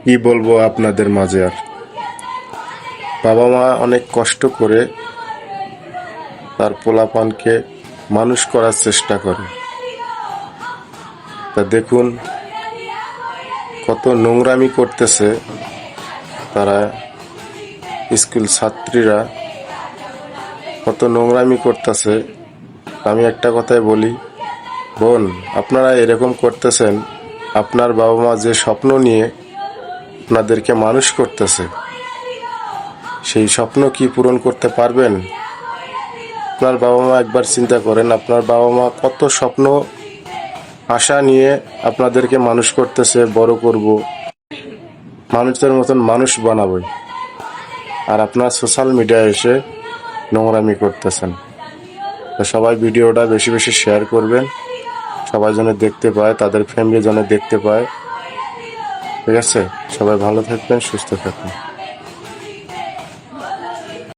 কি বলবো আপনাদের মাঝে আর। বাবা মা অনেক কষ্ট করে তার পোলাপানকে মানুষ করার চেষ্টা করে, তা দেখুন কত নোংরামি করতেছে তারা। স্কুল ছাত্রীরা কত নোংরামি করতেছে। আমি একটা কথাই বলি, বোন, আপনারা এরকম করতেছেন, আপনার বাবা মা যে স্বপ্ন নিয়ে আপনাদেরকে মানুষ করতেছে, সেই স্বপ্ন কি পূরণ করতে পারবেন? আপনার বাবা মা একবার চিন্তা করেন, আপনার বাবা মা কত স্বপ্ন আশা নিয়ে আপনাদেরকে মানুষ করতেছে, বড় করব, মানুষের মতন মানুষ বানাবই, আর আপনার সোশ্যাল মিডিয়ায় এসে নোংরামি করতেছেন। তো সবাই ভিডিওটা বেশি বেশি শেয়ার করবেন, সবাই যেন দেখতে পায়, তাদের ফ্যামিলি যেন দেখতে পায়। ঠিক আছে, সবাই ভালো থাকবেন, সুস্থ থাকবেন।